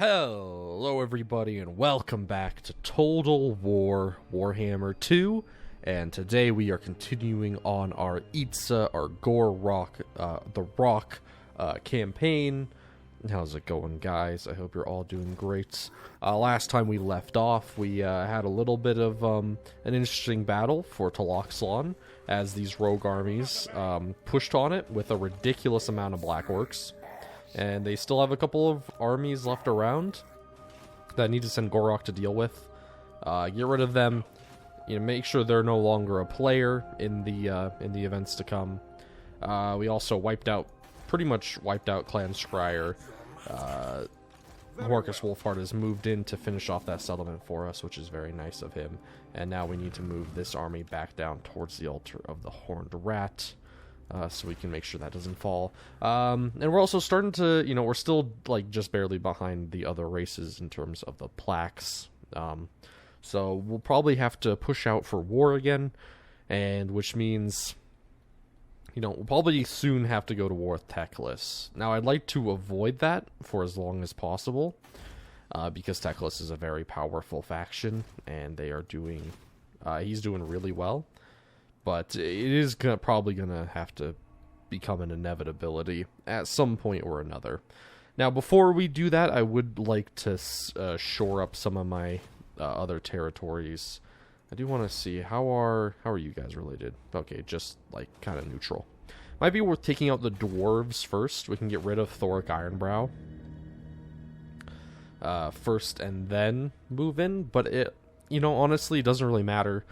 Hello everybody and welcome back to Total War Warhammer 2, and today we are continuing on our Gor-Rok, the Rock campaign. How's it going, guys? I hope you're all doing great. Last time we left off, we had a little bit of an interesting battle for Taloxlon as these rogue armies pushed on it with a ridiculous amount of Black Orcs. And they still have a couple of armies left around that need to send Gor-Rok to deal with. Get rid of them. Make sure they're no longer a player in the events to come. We also pretty much wiped out Clan Scryer. Marcus Wolfhard has moved in to finish off that settlement for us, which is very nice of him. And now we need to move this army back down towards the altar of the Horned Rat. So we can make sure that doesn't fall. And we're also starting to, we're still, just barely behind the other races in terms of the plaques. So we'll probably have to push out for war again, and which means, we'll probably soon have to go to war with Teclis. Now, I'd like to avoid that for as long as possible, because Teclis is a very powerful faction, and they are he's doing really well. But it is probably going to have to become an inevitability at some point or another. Now, before we do that, I would like to shore up some of my other territories. I do want to see, how are you guys related? Okay, just, kind of neutral. Might be worth taking out the dwarves first. We can get rid of Thoric Ironbrow first and then move in. But it, honestly, it doesn't really matter.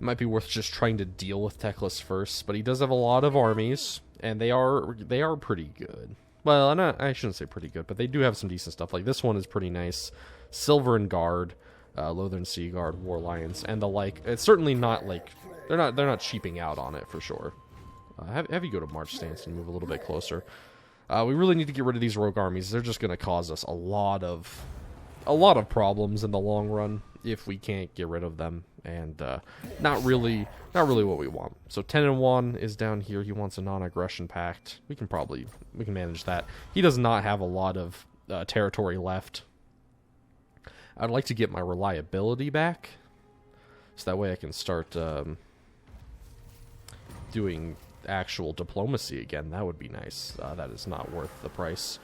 It might be worth just trying to deal with Teclis first, but he does have a lot of armies, and they are pretty good. Well, I shouldn't say pretty good, but they do have some decent stuff. Like, this one is pretty nice. Silvern Guard, Lothern Sea Guard, War Lions, and the like. It's certainly not, they're not cheaping out on it, for sure. Have you go to March Stance and move a little bit closer. We really need to get rid of these rogue armies. They're just going to cause us a lot of problems in the long run if we can't get rid of them, and not really what we want. So Tenon is down here. He wants a non-aggression pact. We can manage that. He does not have a lot of territory left. I'd like to get my reliability back, so that way I can start doing actual diplomacy again. That would be nice. That is not worth the price.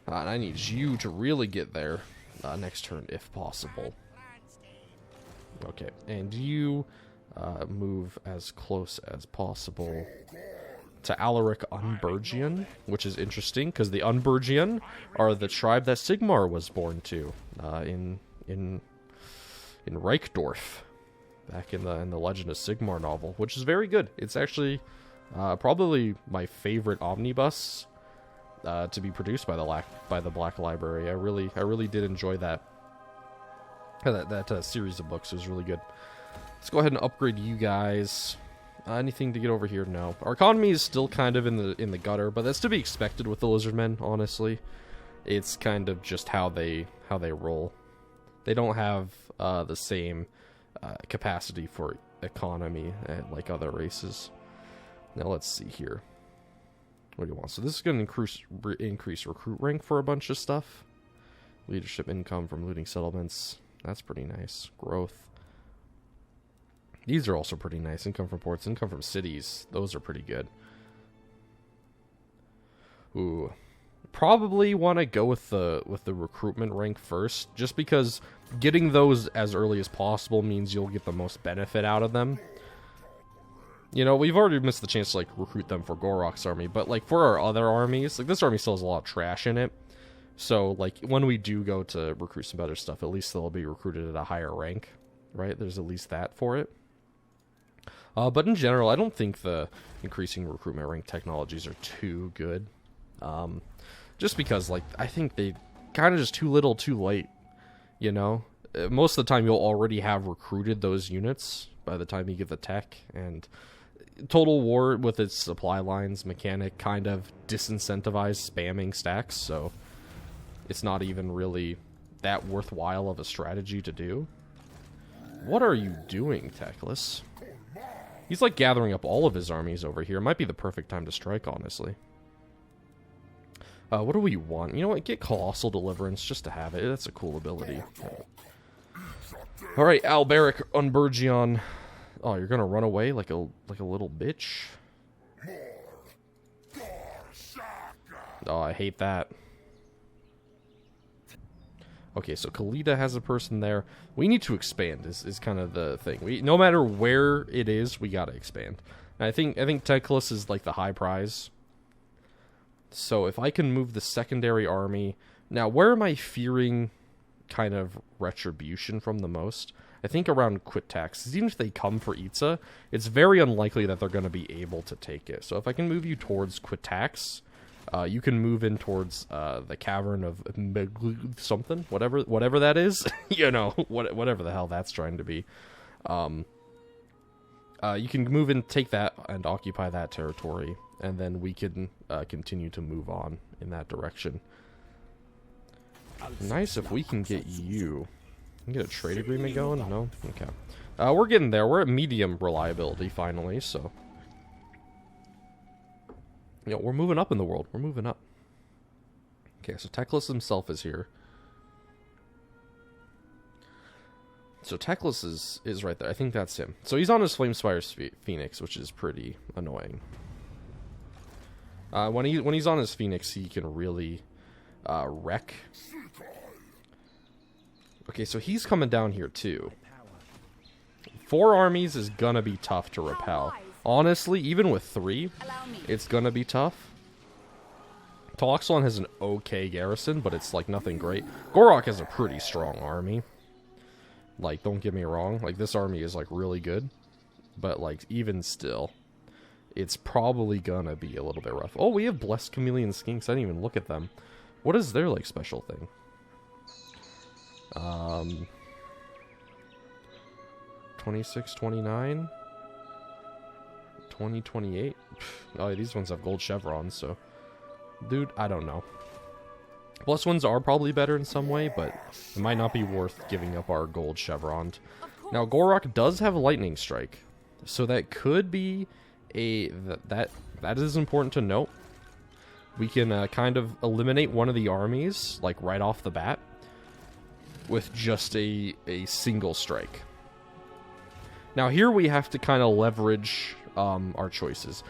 And I need you to really get there next turn, if possible. Okay, and you move as close as possible to Alaric Unburgian, which is interesting, because the Unburgian are the tribe that Sigmar was born to in Reichdorf, back in the Legend of Sigmar novel, which is very good. It's actually probably my favorite omnibus to be produced by the Black Library. I really did enjoy that series of books. It was really good. Let's go ahead and upgrade you guys. Anything to get over here? No. Our economy is still kind of in the gutter, but that's to be expected with the Lizardmen. Honestly, it's kind of just how they roll. They don't have the same capacity for economy like other races. Now let's see here. What do you want? So this is going to increase recruit rank for a bunch of stuff. Leadership income from looting settlements. That's pretty nice. Growth. These are also pretty nice. Income from ports, income from cities. Those are pretty good. Ooh. Probably want to go with the recruitment rank first, just because getting those as early as possible means you'll get the most benefit out of them. We've already missed the chance to, recruit them for Gor-Rok's army, but, for our other armies, this army still has a lot of trash in it. So, when we do go to recruit some better stuff, at least they'll be recruited at a higher rank, right? There's at least that for it. But in general, I don't think the increasing recruitment rank technologies are too good. Just because, I think they kind of just too little, too late, Most of the time, you'll already have recruited those units by the time you get the tech, and Total War, with its supply lines mechanic, kind of disincentivized spamming stacks, so it's not even really that worthwhile of a strategy to do. What are you doing, Teclis? He's gathering up all of his armies over here. Might be the perfect time to strike, honestly. What do we want? You know what? Get Colossal Deliverance just to have it. That's a cool ability. Alright, Alberic Unburgeon. Oh, you're gonna run away like a little bitch? Oh, I hate that. Okay, so Kalita has a person there. We need to expand is kind of the thing. No matter where it is, we gotta expand. And I think Teclis is like the high prize. So if I can move the secondary army... Now, where am I fearing kind of retribution from the most? I think around Quitax. Even if they come for Itza, it's very unlikely that they're going to be able to take it. So if I can move you towards Quitax, you can move in towards the Cavern of something, whatever that is. You know, whatever the hell that's trying to be. You can move in, take that, and occupy that territory. And then we can continue to move on in that direction. Nice if we can get you. Can get a trade agreement going? No? Okay. We're getting there. We're at medium reliability finally, so. You know, we're moving up in the world. We're moving up. Okay, so Teclis himself is here. So Teclis is right there. I think that's him. So he's on his Flamespire Phoenix, which is pretty annoying. When he's on his Phoenix, he can really wreck. Okay, so he's coming down here too. 4 armies is gonna be tough to repel. Honestly, even with 3, it's gonna be tough. Taloxolon has an okay garrison, but it's like nothing great. Gor-Rok has a pretty strong army. Like, don't get me wrong, like this army is like really good, but like even still, it's probably gonna be a little bit rough. Oh, we have Blessed Chameleon Skinks. I didn't even look at them. What is their like special thing? 26, 29, 20, 28. Oh, these ones have gold chevrons, so dude, I don't know. Plus ones are probably better in some way, but it might not be worth giving up our gold chevron. Now, Gor-Rok does have a lightning strike, so that could be that is important to note. We can kind of eliminate one of the armies like right off the bat with just a single strike. Now here we have to kind of leverage our choices,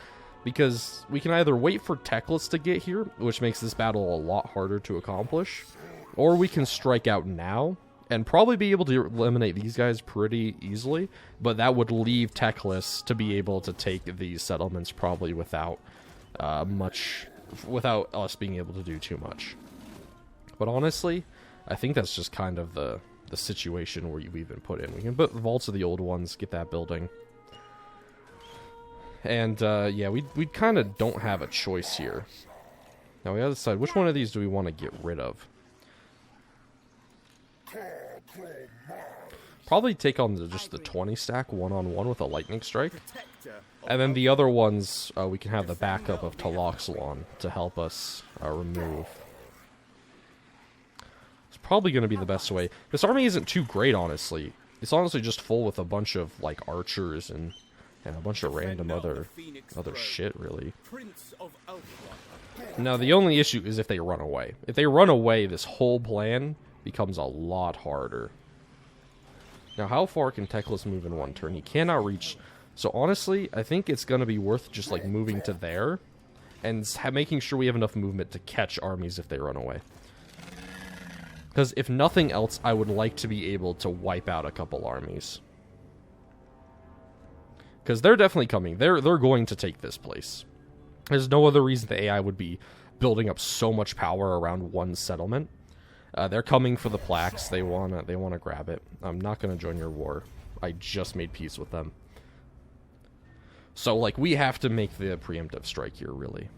because we can either wait for Teclis to get here, which makes this battle a lot harder to accomplish, or we can strike out now and probably be able to eliminate these guys pretty easily, but that would leave Teclis to be able to take these settlements probably without without us being able to do too much. But honestly, I think that's just kind of the situation where we've been put in. We can put Vaults of the Old Ones, get that building. And, yeah, we kind of don't have a choice here. Now we have to decide which one of these do we want to get rid of. Probably take on just the 20 stack one-on-one with a lightning strike. And then the other ones, we can have the backup of Taloxolon to help us remove. It's probably going to be the best way. This army isn't too great, honestly. It's honestly just full with a bunch of, like, archers and a bunch of random other shit, really. Now, the only issue is if they run away. If they run away, this whole plan becomes a lot harder. Now, how far can Teclis move in one turn? He cannot reach. So, honestly, I think it's going to be worth just, like, moving to there and making sure we have enough movement to catch armies if they run away. Because if nothing else, I would like to be able to wipe out a couple armies. Because they're definitely coming. They're going to take this place. There's no other reason the AI would be building up so much power around one settlement. They're coming for the plaques. They wanna grab it. I'm not gonna join your war. I just made peace with them. So like we have to make the preemptive strike here, really.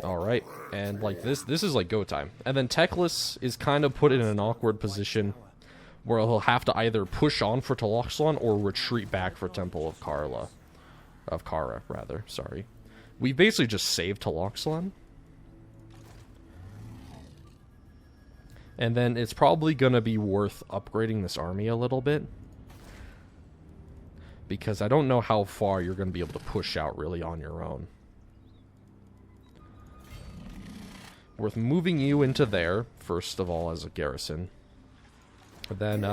All right, and like this is like go time. And then Teclis is kind of put in an awkward position where he'll have to either push on for Taloxolon or retreat back for Temple of Kara, rather. Sorry, we basically just saved Taloxolon. And then it's probably going to be worth upgrading this army a little bit. Because I don't know how far you're going to be able to push out really on your own. worth moving you into there, first of all, as a garrison. Then,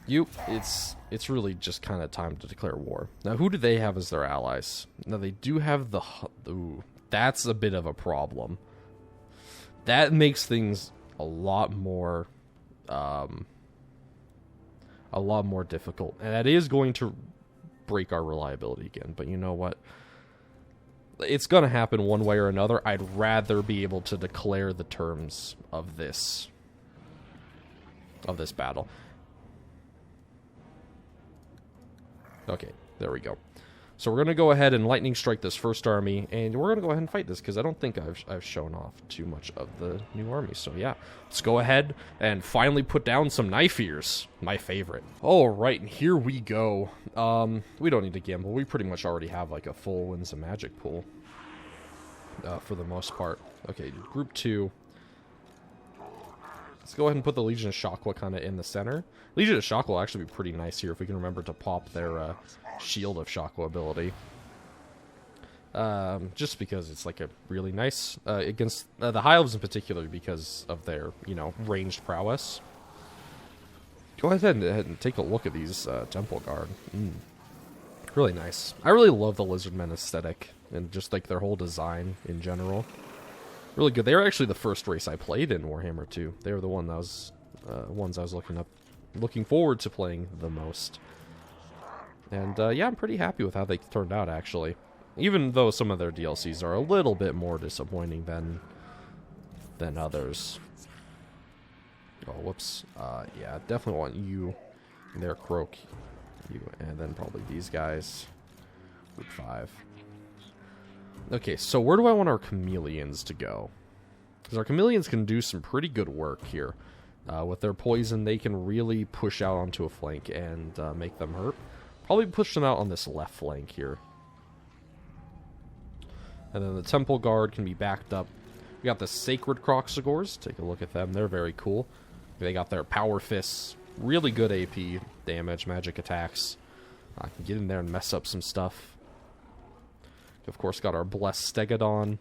it's really just kind of time to declare war. Now, who do they have as their allies? Now, they do have the... Ooh, that's a bit of a problem. That makes things a lot more difficult. And that is going to break our reliability again. But you know what? It's going to happen one way or another. I'd rather be able to declare the terms of this battle. Okay, there we go. So we're going to go ahead and lightning strike this first army, and we're going to go ahead and fight this, because I don't think I've shown off too much of the new army. So yeah, let's go ahead and finally put down some knife ears. My favorite. Alright, and here we go. We don't need to gamble. We pretty much already have like a full Winds of Magic pool. For the most part. Okay, group 2. Let's go ahead and put the Legion of Shockwell kind of in the center. Legion of Shockwell will actually be pretty nice here if we can remember to pop their Shield of Shockwell ability. Just because it's like a really nice against the High Elves in particular, because of their, you know, ranged prowess. Go ahead and take a look at these Temple Guard. Really nice. I really love the Lizardmen aesthetic and just like their whole design in general. Really good. They were actually the first race I played in Warhammer 2. They were the ones I was looking forward to playing the most. And yeah, I'm pretty happy with how they turned out, actually. Even though some of their DLCs are a little bit more disappointing than others. Oh, whoops. Yeah, definitely want you there, Croak. You, and then probably these guys. Group 5. Okay, so where do I want our chameleons to go? Because our chameleons can do some pretty good work here. With their poison, they can really push out onto a flank and make them hurt. Probably push them out on this left flank here. And then the Temple Guard can be backed up. We got the Sacred Croxagors. Take a look at them. They're very cool. They got their Power Fists. Really good AP damage, magic attacks. I can get in there and mess up some stuff. Of course, got our Blessed Stegodon.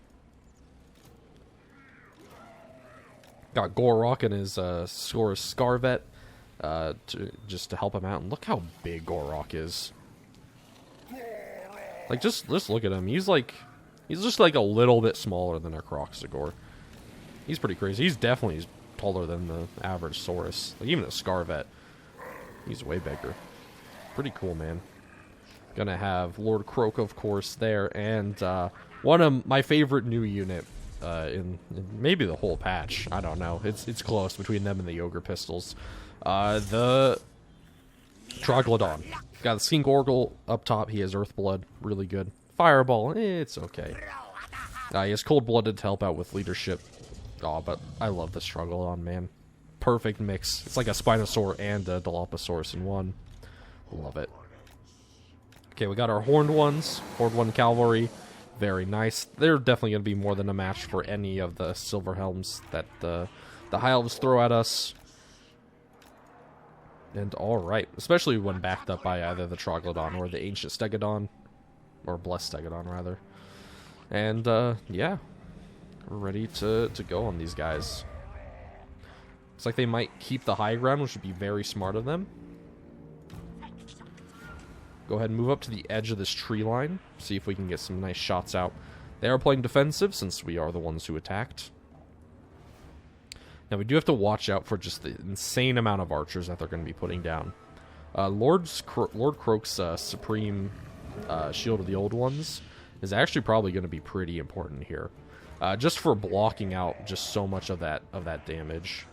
Got Gor-Rok and his Scarvet just to help him out. And look how big Gor-Rok is. Like, just look at him. He's just like a little bit smaller than a Croxagor. He's pretty crazy. He's definitely taller than the average Saurus. Like, even a Scarvet. He's way bigger. Pretty cool, man. Gonna have Lord Croak, of course, there, and one of my favorite new unit in maybe the whole patch. I don't know. It's close between them and the Ogre Pistols. The Troglodon. Got the Skink Orgle up top. He has Earthblood. Really good. Fireball. It's okay. He has Cold-Blooded to help out with leadership. Oh, but I love this Troglodon, man. Perfect mix. It's like a Spinosaur and a Dilophosaurus in one. Love it. Okay, we got our Horned ones. Horned 1 Cavalry. Very nice. They're definitely going to be more than a match for any of the Silver Helms that the High Elves throw at us. And alright. Especially when backed up by either the Troglodon or the Ancient Stegodon. Or Blessed Stegodon, rather. And, yeah. We're ready to go on these guys. Looks like they might keep the high ground, which would be very smart of them. Go ahead and move up to the edge of this tree line. See if we can get some nice shots out. They are playing defensive since we are the ones who attacked. Now we do have to watch out for just the insane amount of archers that they're going to be putting down. Lord Croak's Supreme Shield of the Old Ones is actually probably going to be pretty important here. Just for blocking out just so much of that damage.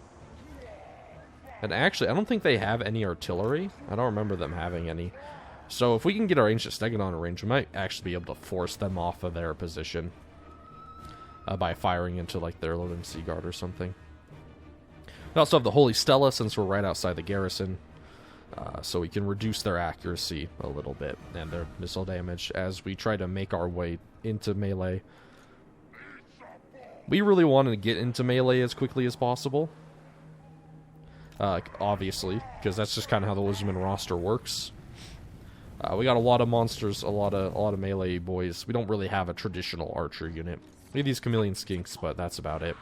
And actually, I don't think they have any artillery. I don't remember them having any. So if we can get our Ancient Stegodon in range, we might actually be able to force them off of their position. By firing into like their Loden Sea Guard or something. We also have the Holy Stella since we're right outside the garrison. So we can reduce their accuracy a little bit and their missile damage as we try to make our way into melee. We really wanted to get into melee as quickly as possible. Obviously, because that's just kind of how the Lizardmen roster works. We got a lot of monsters, a lot of melee boys. We don't really have a traditional archer unit. Maybe these chameleon skinks, but that's about it.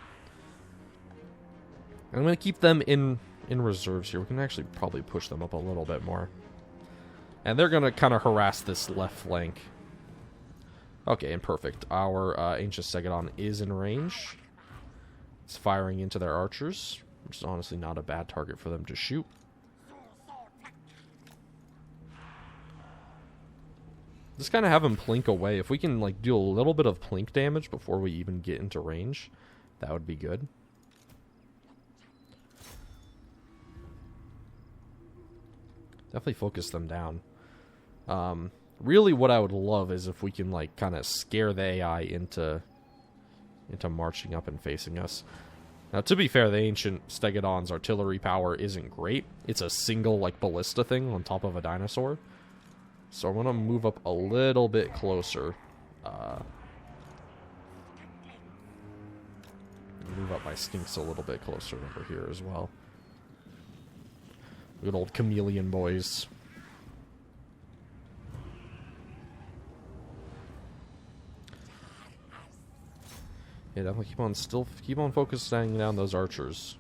I'm going to keep them in reserves here. We can actually probably push them up a little bit more. And they're going to kind of harass this left flank. Okay, and perfect. Our Ancient Stegodon is in range. It's firing into their archers, which is honestly not a bad target for them to shoot. Just kind of have them plink away. If we can like do a little bit of plink damage before we even get into range, that would be good. Definitely focus them down. Really what I would love is if we can like kind of scare the AI into marching up and facing us. Now, to be fair, the Ancient Stegodon's artillery power isn't great. It's a single like ballista thing on top of a dinosaur. So I'm going to move up a little bit closer. Move up my skinks a little bit closer over here as well. Good old chameleon boys. Yeah, definitely keep on focusing down those archers.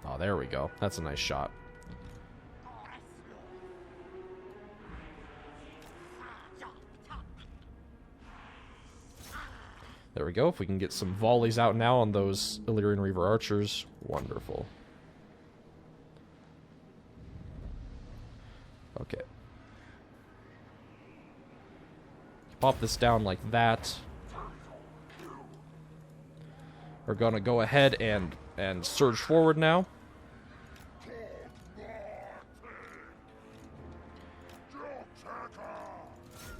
Oh, there we go. That's a nice shot. There we go. If we can get some volleys out now on those Illyrian Reaver archers, wonderful. Okay. Pop this down like that. We're gonna go ahead and surge forward now.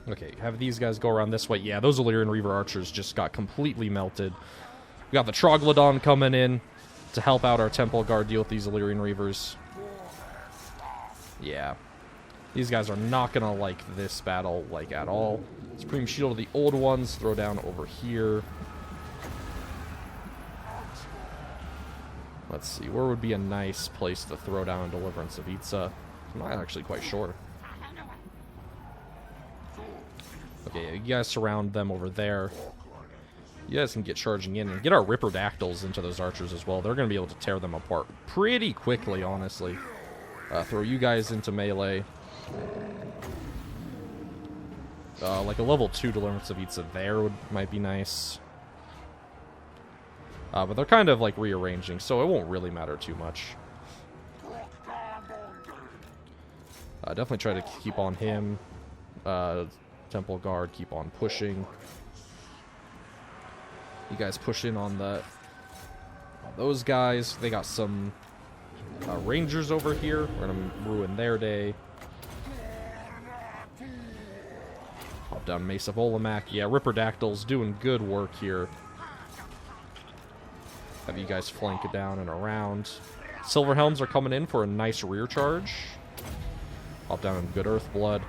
Okay, have these guys go around this way. Yeah, those Illyrian Reaver archers just got completely melted. We got the Troglodyte coming in to help out our Temple Guard deal with these Illyrian Reavers. Yeah. These guys are not gonna like this battle, like, at all. Supreme Shield of the old ones, throw down over here. Let's see, where would be a nice place to throw down Deliverance of Itza? I'm not actually quite sure. Okay, you guys surround them over there. You guys can get charging in and get our Ripperdactyls into those archers as well. They're going to be able to tear them apart pretty quickly, honestly. Throw you guys into melee. Like a level 2 Deliverance of Itza there might be nice. But they're kind of like rearranging, so it won't really matter too much. Definitely try to keep on him. Temple Guard, keep on pushing. You guys push in on those guys. They got some Rangers over here. We're going to ruin their day. Pop down Mace of Olamac. Yeah, Ripperdactyl's doing good work here. Have you guys flank it down and around. Silverhelms are coming in for a nice rear charge. Pop down good Earthblood.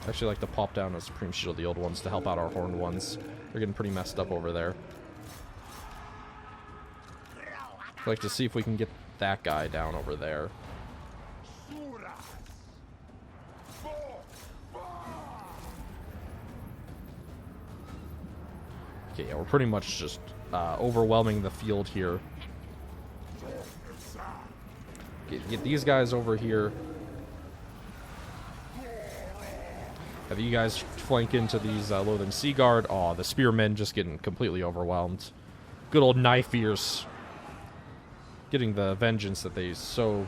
I actually like to pop down a Supreme Shield of the old ones to help out our horned ones. They're getting pretty messed up over there. I'd like to see if we can get that guy down over there. Okay, yeah, we're pretty much just overwhelming the field here. Get these guys over here. Have you guys flank into these Loathing Sea Guard? Aw, the Spearmen just getting completely overwhelmed. Good old Knife Ears. Getting the vengeance that they so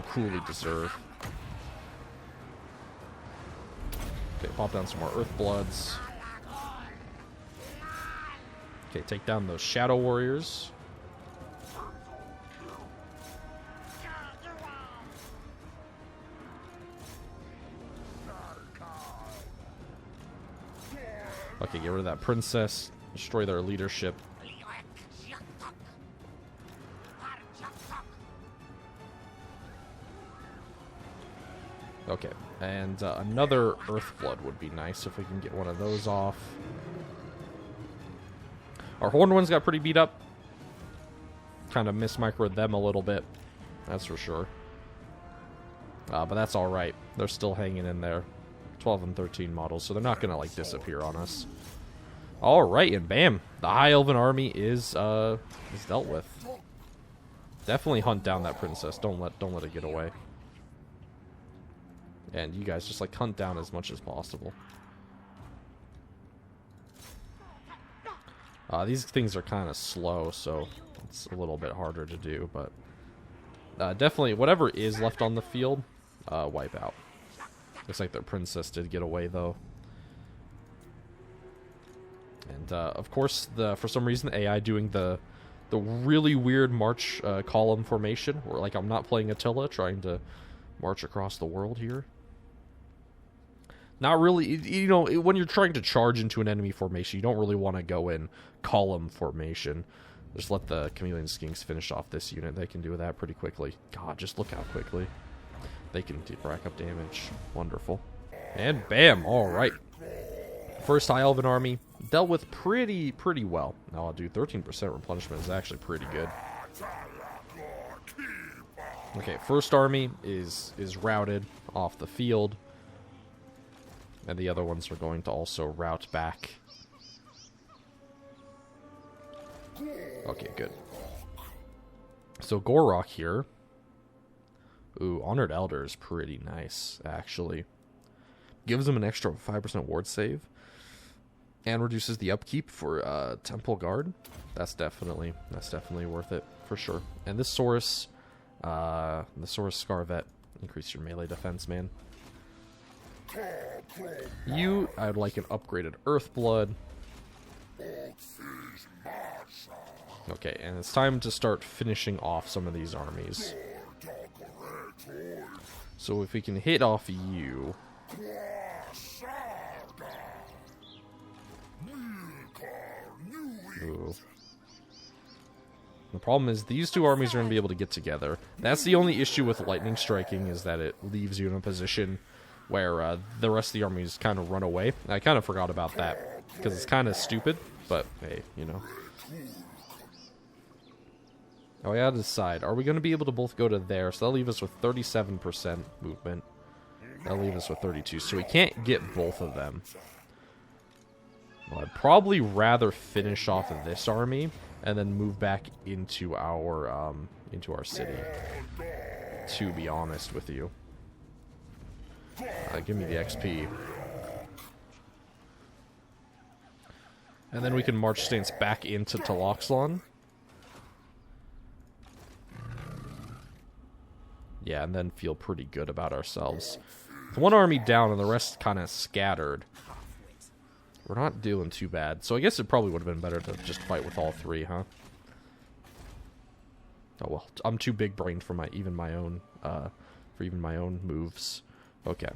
cruelly deserve. Okay, pop down some more Earthbloods. Okay, take down those Shadow Warriors. Okay, get rid of that princess. Destroy their leadership. Okay, and another Earthblood would be nice if we can get one of those off. Our horned ones got pretty beat up. kind of mismicroed them a little bit. That's for sure. But that's alright. They're still hanging in there. 12 and 13 models, so they're not going to, like, disappear on us. Alright, and bam! The High Elven army is dealt with. Definitely hunt down that princess. Don't let it get away. And you guys just, like, hunt down as much as possible. These things are kind of slow, so it's a little bit harder to do, but definitely whatever is left on the field, wipe out. Looks like their princess did get away, though. And of course, for some reason, the AI doing the really weird march column formation, where like I'm not playing Attila, trying to march across the world here. Not really, you know, when you're trying to charge into an enemy formation, you don't really want to go in column formation. Just let the Chameleon Skinks finish off this unit. They can do that pretty quickly. God, just look how quickly they can rack up damage. Wonderful. And bam! Alright. First High Elven army dealt with pretty well. Now I'll do 13% replenishment is actually pretty good. Okay, first army is routed off the field. And the other ones are going to also route back. Okay, good. So Gor-Rok here. Ooh, Honored Elder is pretty nice, actually. Gives him an extra 5% ward save. And reduces the upkeep for Temple Guard. That's definitely worth it, for sure. And this Saurus, the Saurus Scarvet, increase your melee defense, man. I'd like an upgraded Earthblood. Okay, and it's time to start finishing off some of these armies. So if we can hit off you... Ooh. The problem is these two armies are going to be able to get together. That's the only issue with lightning striking, is that it leaves you in a position where the rest of the armies kind of run away. I kind of forgot about that, because it's kind of stupid, but hey, you know. Oh, I gotta decide. Are we going to be able to both go to there? So that'll leave us with 37% movement. That'll leave us with 32, so we can't get both of them. Well, I'd probably rather finish off of this army and then move back into our city, to be honest with you. Give me the XP. And then we can march stance back into Taloxlon. Yeah, and then feel pretty good about ourselves. One army down and the rest kind of scattered. We're not doing too bad. So I guess it probably would have been better to just fight with all three, huh? Oh well, I'm too big brained for even my own moves. Okay.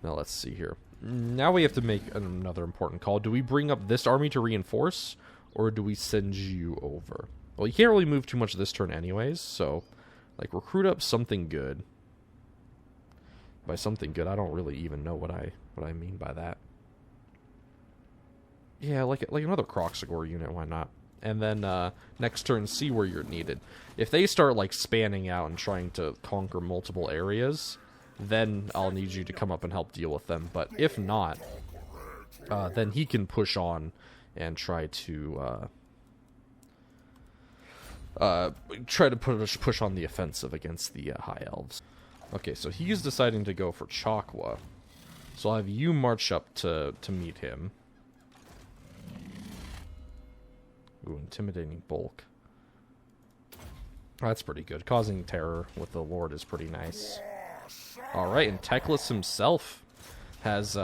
Now let's see here. Now we have to make another important call. Do we bring up this army to reinforce, or do we send you over? Well, you can't really move too much this turn anyways, so like recruit up something good. By something good, I don't really even know what I mean by that. Yeah, like another Kroxigor unit, why not? And then next turn, see where you're needed. If they start like spanning out and trying to conquer multiple areas, then I'll need you to come up and help deal with them. But if not, then he can push on and try to push on the offensive against the High Elves. Okay, so he's deciding to go for Chakwa. So I'll have you march up to meet him. Ooh, intimidating bulk. That's pretty good. Causing terror with the Lord is pretty nice. Alright, and Teclis himself has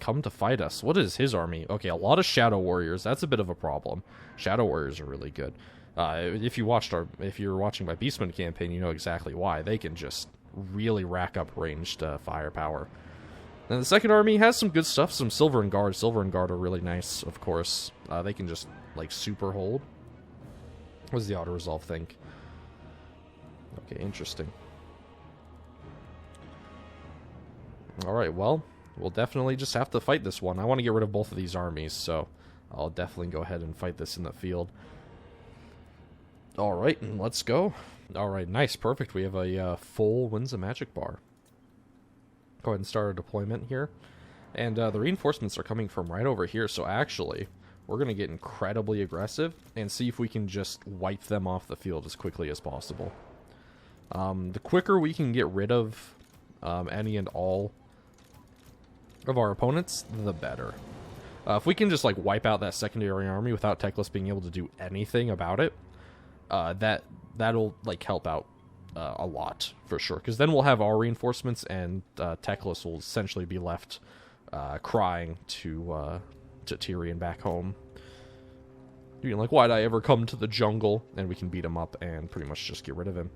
come to fight us. What is his army? Okay, a lot of Shadow Warriors. That's a bit of a problem. Shadow Warriors are really good. If you're watching my Beastman campaign, you know exactly why. They can just really rack up ranged firepower. And the second army has some good stuff. Some Silver and Guard. Silver and Guard are really nice, of course. They can just, like, super hold. What does the auto-resolve think? Okay, interesting. Alright, well, we'll definitely just have to fight this one. I want to get rid of both of these armies, so I'll definitely go ahead and fight this in the field. Alright, let's go. Alright, nice, perfect. We have a full Winds of Magic bar. Go ahead and start our deployment here. And the reinforcements are coming from right over here, so actually, we're going to get incredibly aggressive and see if we can just wipe them off the field as quickly as possible. The quicker we can get rid of any and all of our opponents, the better. If we can just like wipe out that secondary army without Teclis being able to do anything about it, that'll like help out a lot for sure. Because then we'll have our reinforcements, and Teclis will essentially be left crying to Tyrion back home. Being like, why'd I ever come to the jungle? And we can beat him up and pretty much just get rid of him.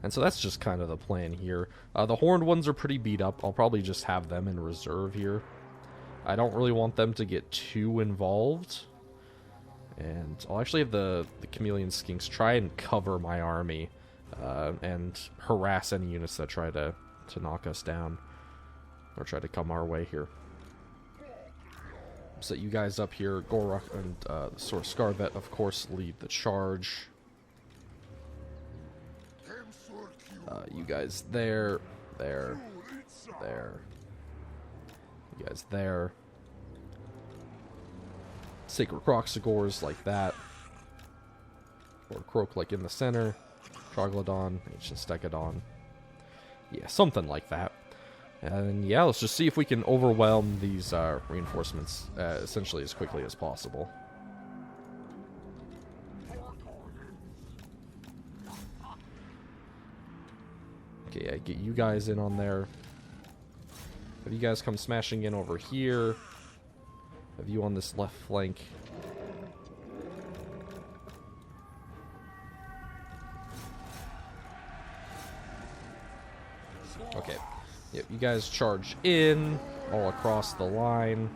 And so that's just kind of the plan here. The horned ones are pretty beat up. I'll probably just have them in reserve here. I don't really want them to get too involved. And I'll actually have the chameleon skinks try and cover my army and harass any units that try to knock us down or try to come our way here. Set you guys up here. Gor-Rok and the Sword Scarvet, of course, lead the charge. You guys there. You guys there. Sacred Croxagors like that. Or Croak like in the center. Troglodon, Ancient Stegodon. Yeah, something like that. And yeah, let's just see if we can overwhelm these reinforcements essentially as quickly as possible. Okay, yeah, get you guys in on there. Have you guys come smashing in over here. Have you on this left flank. Okay. Yep, you guys charge in all across the line.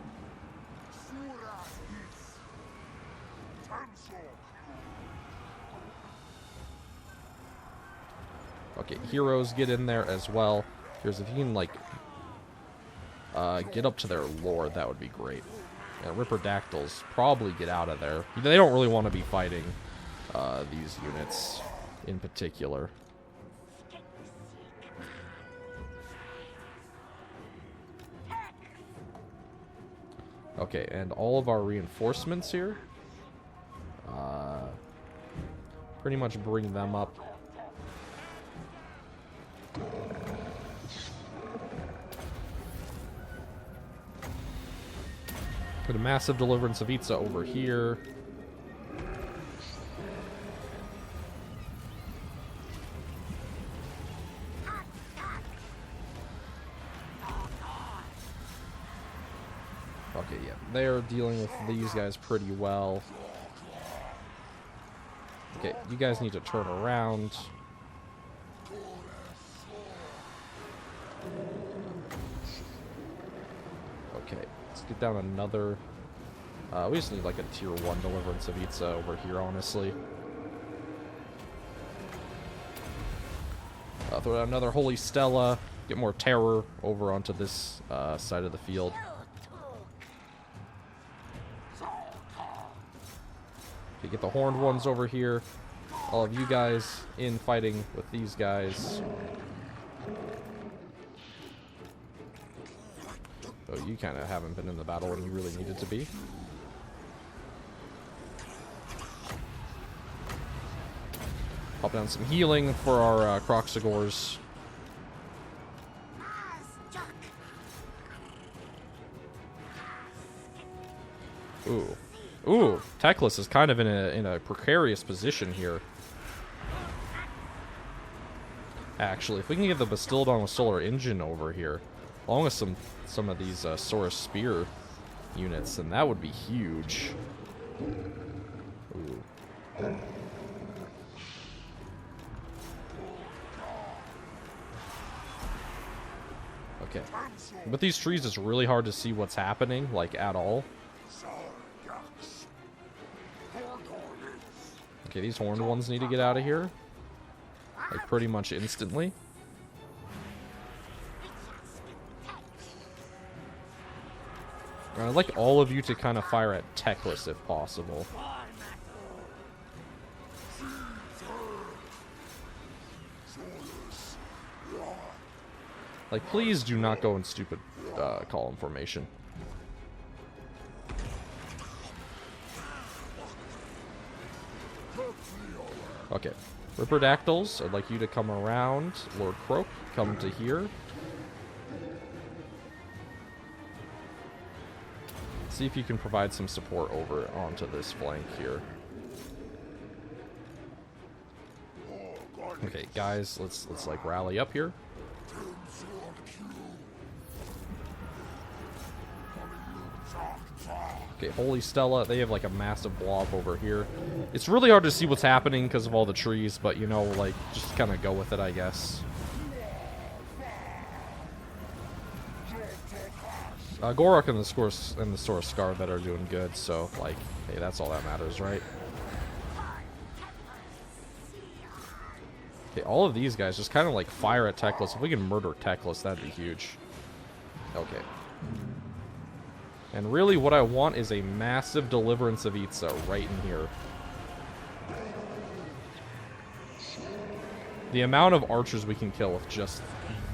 Okay, heroes get in there as well. Here's if you can like get up to their lord, that would be great. Yeah, Ripperdactyls probably get out of there. They don't really want to be fighting these units in particular. Okay, and all of our reinforcements here, pretty much bring them up. Put a massive deliverance of Itza over here. Okay, yeah, they're dealing with these guys pretty well. Okay, you guys need to turn around. Okay, let's get down another... we just need like a tier 1 deliverance of Itza over here, honestly. Throw out another Holy Stella. Get more terror over onto this side of the field. Okay, get the horned ones over here. All of you guys in fighting with these guys. Oh, you kind of haven't been in the battle when you really needed to be. Pop down some healing for our Croxagors. Ooh. Ooh, Teclis is kind of in a precarious position here. Actually, if we can get the Bastildon with Solar Engine over here, along with some of these Saurus Spear units, then that would be huge. Ooh. Okay. With these trees, it's really hard to see what's happening, like, at all. Okay, these horned ones need to get out of here. Like, pretty much instantly. I'd like all of you to kind of fire at Teclis if possible. Like, please do not go in stupid column formation. Okay. Ripperdactyls, I'd like you to come around. Lord Croak, come to here. See if you can provide some support over onto this flank here. Okay, guys, let's like rally up here. Okay, Holy Stella, they have like a massive blob over here. It's really hard to see what's happening because of all the trees, but you know, like, just kind of go with it, I guess. Gor-Rok and the Source Scar that are doing good, so, like, hey, that's all that matters, right? Okay, all of these guys just kind of, like, fire at Teclis. If we can murder Teclis, that'd be huge. Okay. And really what I want is a massive Deliverance of Itza right in here. The amount of archers we can kill with just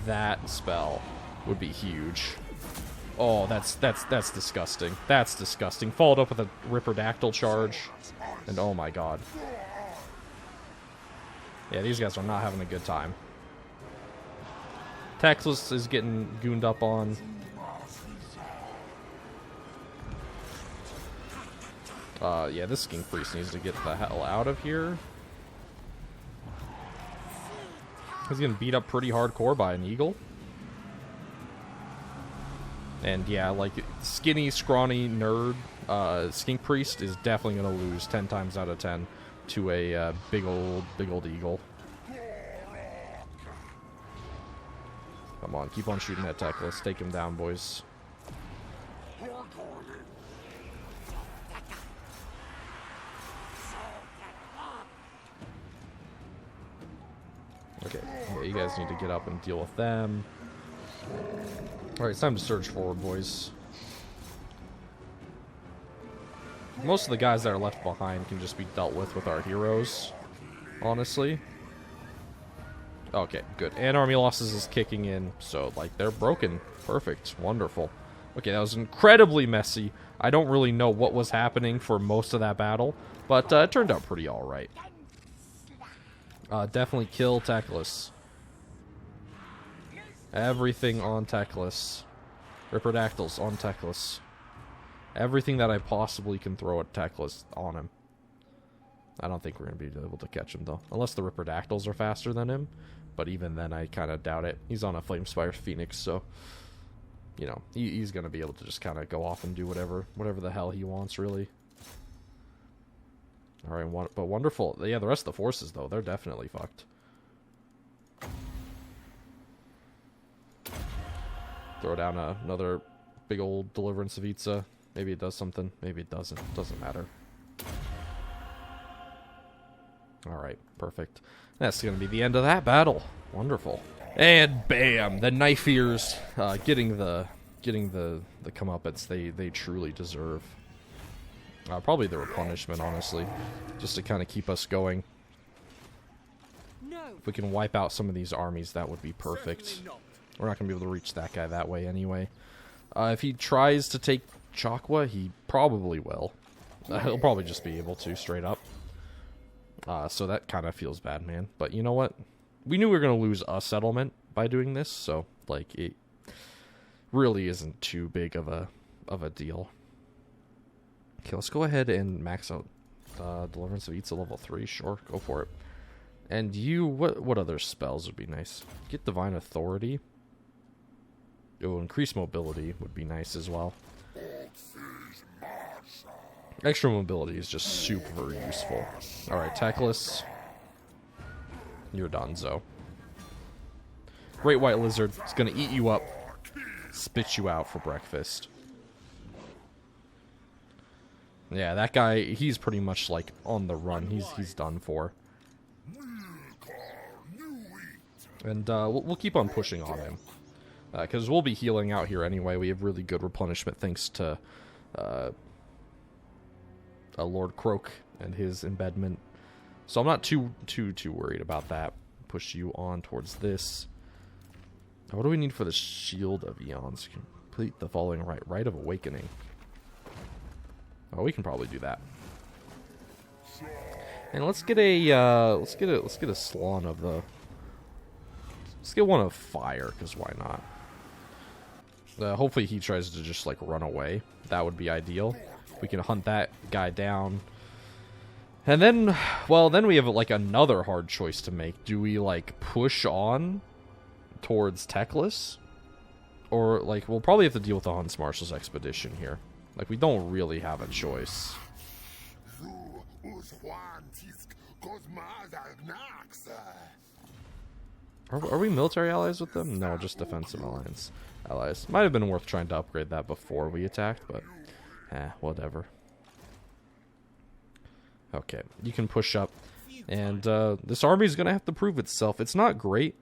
that spell would be huge. Oh, that's disgusting. That's disgusting. Followed up with a Ripperdactyl charge. And oh my god. Yeah, these guys are not having a good time. Teclis is getting gooned up on. Yeah, this Skink Priest needs to get the hell out of here. He's getting beat up pretty hardcore by an eagle. And yeah, like, skinny, scrawny nerd, Skink Priest is definitely going to lose 10 times out of 10 to a big old eagle. Come on, keep on shooting at Teclis. Take him down, boys. Okay, yeah, you guys need to get up and deal with them. Alright, it's time to surge forward, boys. Most of the guys that are left behind can just be dealt with our heroes, honestly. Okay, good. And army losses is kicking in, so, like, they're broken. Perfect. Wonderful. Okay, that was incredibly messy. I don't really know what was happening for most of that battle, but it turned out pretty alright. Definitely kill Teclis. Everything on Teclis. Ripperdactyls on Teclis. Everything that I possibly can throw at Teclis on him. I don't think we're going to be able to catch him, though. Unless the Ripperdactyls are faster than him. But even then, I kind of doubt it. He's on a Flamespire Phoenix, so... You know, he's going to be able to just kind of go off and do whatever the hell he wants, really. Alright, but wonderful. Yeah, the rest of the forces, though, they're definitely fucked. Throw down another big old Deliverance of Itza. Maybe it does something. Maybe it doesn't. Doesn't matter. Alright, perfect. That's going to be the end of that battle. Wonderful. And bam! The Knife Ears getting the comeuppance they truly deserve. Probably the replenishment, honestly. Just to kind of keep us going. If we can wipe out some of these armies, that would be perfect. We're not going to be able to reach that guy that way anyway. If he tries to take Chakwa, he probably will. He'll probably just be able to, straight up. So that kind of feels bad, man. But you know what? We knew we were going to lose a settlement by doing this, so, like, it really isn't too big of a deal. Okay, let's go ahead and max out Deliverance of Itza level 3. Sure, go for it. And you, what other spells would be nice? Get Divine Authority. Oh, increased mobility would be nice as well. Extra mobility is just super useful. Alright, Teclis. You're donezo. Great White Lizard is going to eat you up. Spit you out for breakfast. Yeah, that guy, he's pretty much, like, on the run. He's done for. And we'll keep on pushing on him. Because we'll be healing out here anyway. We have really good replenishment thanks to Lord Croak and his embedment. So I'm not too worried about that. Push you on towards this. What do we need for the Shield of Eons? Complete the following rite of awakening. Oh, we can probably do that. And let's get a let's get a Salon of the. Let's get one of fire, because why not? Hopefully he tries to just like run away. That would be ideal. We can hunt that guy down. And then, well, then we have like another hard choice to make. Do we like push on towards Teclis? Or like, we'll probably have to deal with the Hunts Marshal's expedition here. Like, we don't really have a choice. Are we military allies with them? No, just defensive alliance allies. Might have been worth trying to upgrade that before we attacked, but whatever. Okay, you can push up, and this army is gonna have to prove itself. It's not great,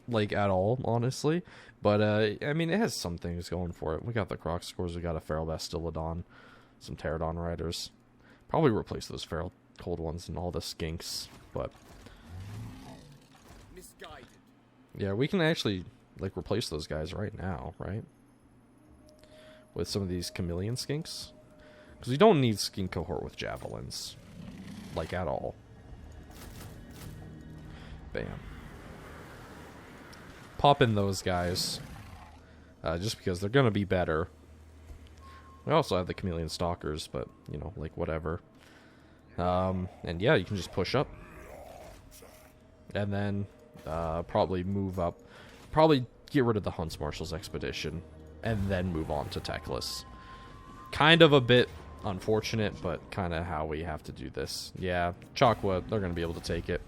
like at all, honestly, but I mean, it has some things going for it. We got the Croc scores, we got a Feral Bastillodon, some Pterodon riders. Probably replace those Feral Cold ones and all the Skinks, but yeah, we can actually like replace those guys right now, right? With some of these Chameleon Skinks. Because we don't need Skink Cohort with Javelins. Like, at all. Bam. Pop in those guys. Just because they're going to be better. We also have the Chameleon Stalkers, but, you know, like, whatever. And yeah, you can just push up. And then, probably move up. Probably get rid of the Hunts Marshal's expedition. And then move on to Teclis. Kind of a bit unfortunate, but kind of how we have to do this. Yeah, Chakwa, they're going to be able to take it.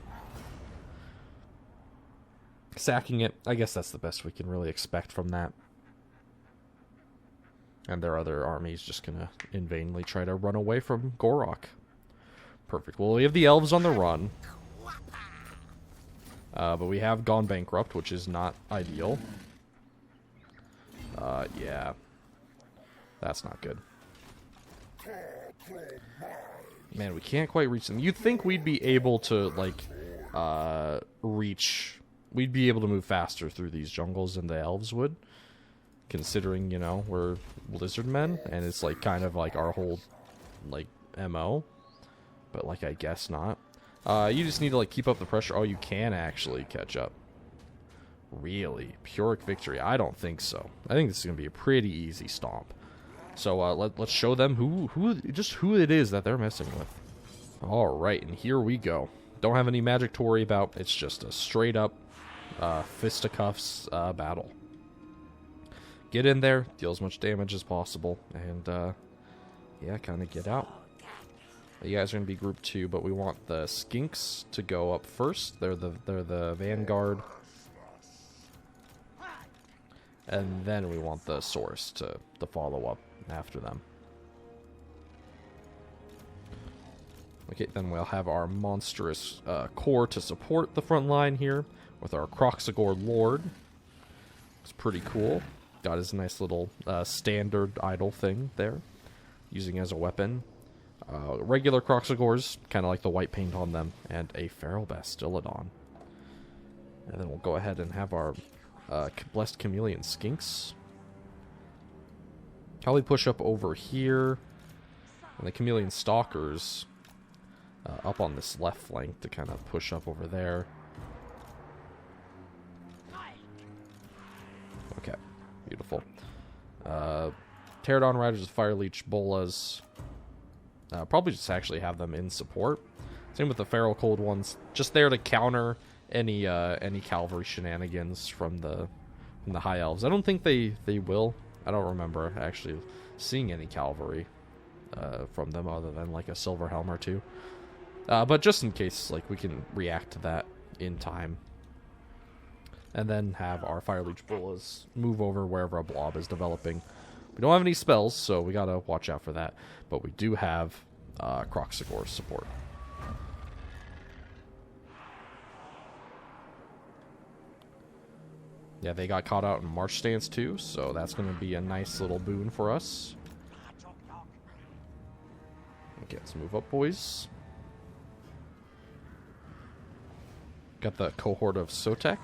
Sacking it, I guess that's the best we can really expect from that. And their other armies just going to in vainly try to run away from Gor-Rok. Perfect. Well, we have the elves on the run. But we have gone bankrupt, which is not ideal. Yeah. That's not good. Man, we can't quite reach them. You'd think we'd be able to, like, reach... We'd be able to move faster through these jungles than the elves would. Considering, you know, we're Lizardmen, and it's, like, kind of like our whole, like, MO. But, like, I guess not. You just need to, like, keep up the pressure. Oh, you can actually catch up. Really? Pyrrhic victory? I don't think so. I think this is going to be a pretty easy stomp. So let's show them who it is that they're messing with. Alright, and here we go. Don't have any magic to worry about. It's just a straight up fisticuffs battle. Get in there, deal as much damage as possible, and yeah, kind of get out. You guys are going to be group 2, but we want the Skinks to go up first. They're the vanguard. And then we want the Saurus to follow up after them. Okay, then we'll have our monstrous core to support the front line here with our Croxagore Lord. It's pretty cool. Got his nice little standard idol thing there, using as a weapon. Regular Croxagores, kind of like the white paint on them, and a Feral Bastillodon. And then we'll go ahead and have our Blessed Chameleon Skinks. Probably push up over here. And the Chameleon Stalkers up on this left flank to kind of push up over there. Okay, beautiful. Pterodon Riders with Fire Leech Bolas. Probably just actually have them in support. Same with the Feral Cold ones. Just there to counter any cavalry shenanigans from the High Elves. I don't think they will. I don't remember actually seeing any cavalry from them other than like a Silver Helm or two. But just in case, like, we can react to that in time. And then have our Fire Leech Bolas move over wherever a blob is developing. We don't have any spells, so we gotta watch out for that. But we do have Croxagore support. Yeah, they got caught out in March stance too, so that's going to be a nice little boon for us. Okay, let's move up, boys. Got the cohort of Sotek.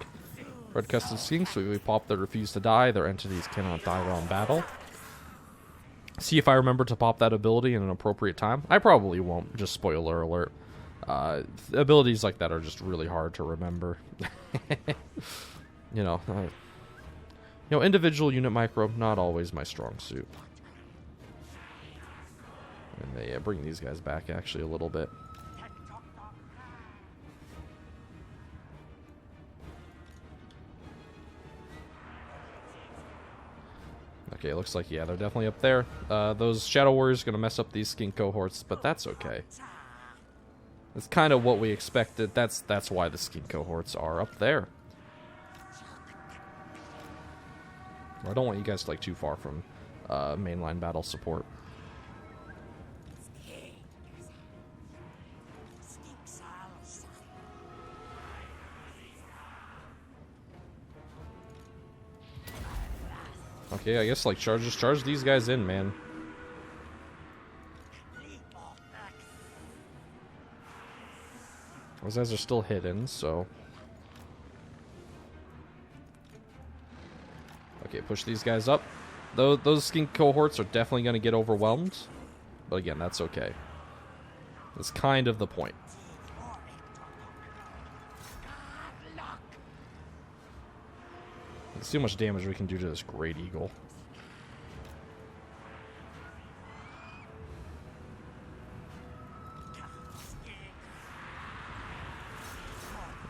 Red crested skinks, we pop the refuse to die. Their entities cannot die while in battle. See if I remember to pop that ability in an appropriate time. I probably won't, just spoiler alert. Abilities like that are just really hard to remember. You know, individual unit micro, not always my strong suit. And they bring these guys back actually a little bit. Okay, it looks like, yeah, they're definitely up there. Those Shadow Warriors are going to mess up these skink cohorts, but that's okay. That's kind of what we expected. That's why the skink cohorts are up there. I don't want you guys to, like, too far from mainline battle support. Okay, I guess, like, just charge these guys in, man. Those guys are still hidden, so... Okay, push these guys up. Those skink cohorts are definitely going to get overwhelmed. But again, that's okay. That's kind of the point. Let's see how much damage we can do to this Great Eagle.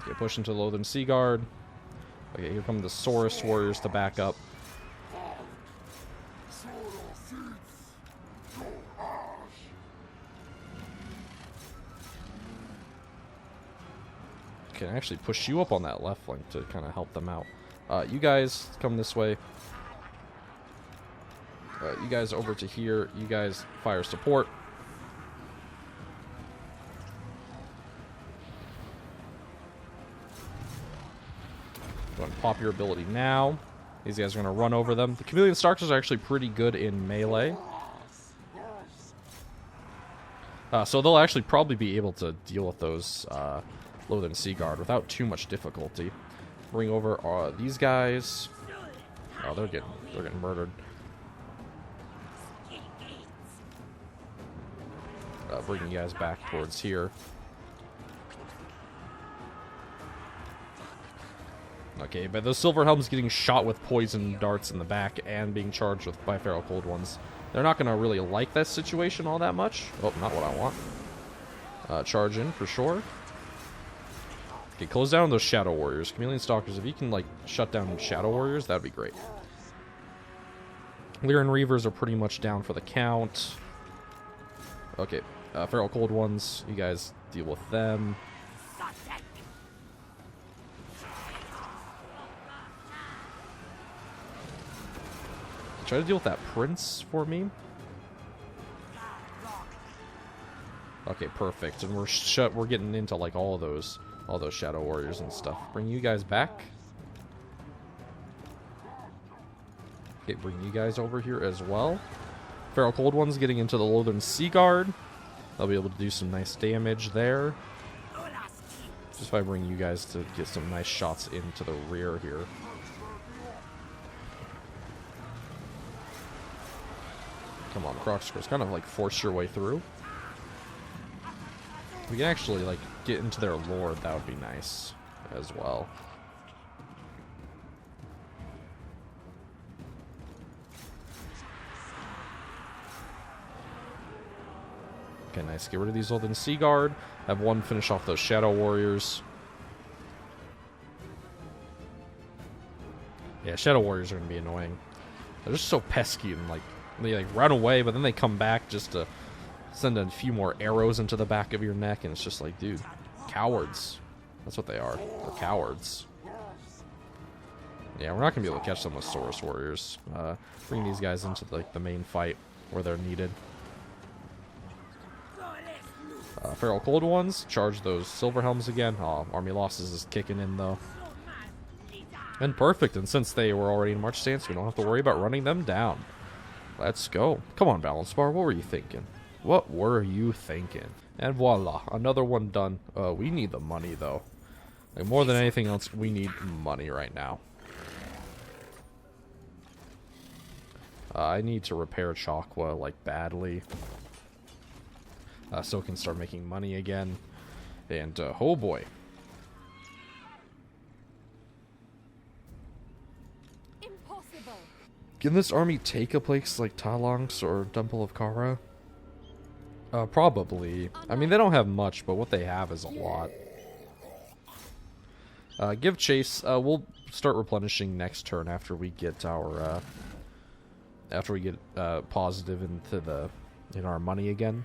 Okay, push into the Loathern Sea Guard. Okay, here come the Saurus Warriors to back up. Can actually push you up on that left flank to kind of help them out. You guys come this way. You guys over to here. You guys fire support. Go ahead and pop your ability now. These guys are going to run over them. The Chameleon Stalkers are actually pretty good in melee. So they'll actually probably be able to deal with those Loathern Sea Guard without too much difficulty. Bring over these guys. Oh, they're getting murdered. Bring you guys back towards here. Okay, but those Silver Helms getting shot with poison darts in the back and being charged by Feral Cold Ones. They're not going to really like that situation all that much. Oh, not what I want. Charge in for sure. Okay, close down those Shadow Warriors. Chameleon Stalkers, if you can, like, shut down Shadow Warriors, that'd be great. Lyran Reavers are pretty much down for the count. Okay, Feral Cold Ones, you guys deal with them. Try to deal with that Prince for me. Okay, perfect. And we're getting into, like, all those Shadow Warriors and stuff. Bring you guys back. Okay, bring you guys over here as well. Feral Cold Ones getting into the Loathern Sea Guard. They'll be able to do some nice damage there. Just if I bring you guys to get some nice shots into the rear here. Come on, Crocscores, kind of like force your way through. We can actually, like, get into their lore, that would be nice as well. Okay, nice. Get rid of these Loathern Sea Guard. Have one finish off those Shadow Warriors. Yeah, Shadow Warriors are going to be annoying. They're just so pesky and, like, they, like, run away, but then they come back just to send a few more arrows into the back of your neck, and it's just like, dude, cowards. That's what they are. They're cowards. Yeah, we're not going to be able to catch them with Saurus Warriors. Bring these guys into, like, the main fight where they're needed. Feral Cold Ones, charge those Silver Helms again. Oh, Army Losses is kicking in, though. And perfect, and since they were already in march stance, we don't have to worry about running them down. Let's go. Come on, Balance Bar, what were you thinking? What were you thinking? And voila, another one done. We need the money, though. Like, more than anything else, we need money right now. I need to repair Chakwa, like, badly. So it can start making money again. And, oh boy. Impossible. Can this army take a place like Talonx or Temple of Kara? Probably. I mean, they don't have much, but what they have is a lot. Give chase. We'll start replenishing next turn after we get our positive in our money again.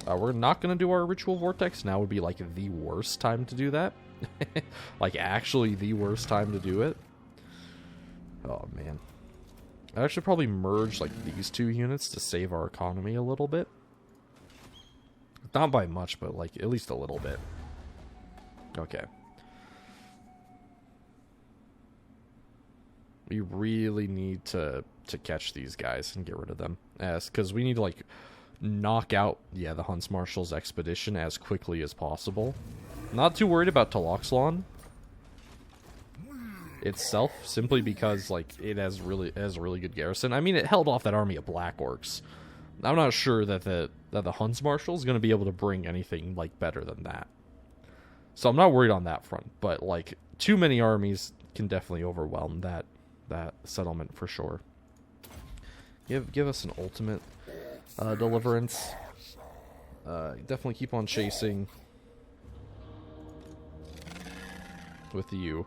We're not gonna do our ritual vortex now. Would be like the worst time to do that. Like actually the worst time to do it. Oh man, I should probably merge like these two units to save our economy a little bit. Not by much, but like at least a little bit. Okay. We really need to catch these guys and get rid of them. Because we need to like knock out, yeah, the Hunts Marshal's expedition as quickly as possible. Not too worried about Taloxlon itself, simply because like it has a really good garrison. I mean, it held off that army of Black Orcs. I'm not sure that the Hunts Marshal is going to be able to bring anything like better than that. So I'm not worried on that front. But like too many armies can definitely overwhelm that settlement for sure. Give us an ultimate deliverance. Definitely keep on chasing with you.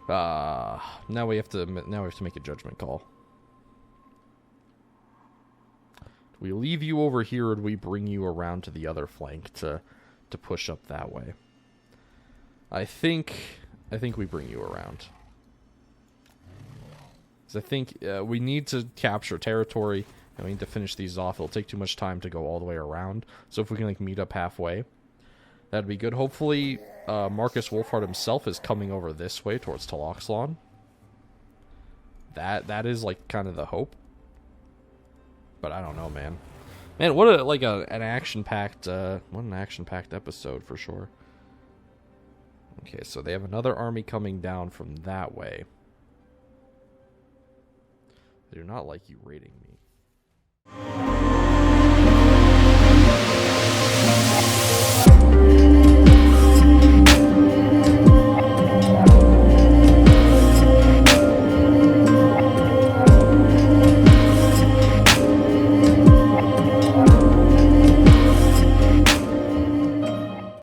Now we have to make a judgment call. Do we leave you over here, or do we bring you around to the other flank to push up that way? I think we bring you around. I think we need to capture territory, and we need to finish these off. It'll take too much time to go all the way around. So if we can like meet up halfway, that'd be good. Hopefully, Marcus Wolfhard himself is coming over this way towards Taloxlon. That is like kind of the hope. But I don't know, man. Man, what an action-packed episode for sure. Okay, so they have another army coming down from that way. They do not like you raiding me.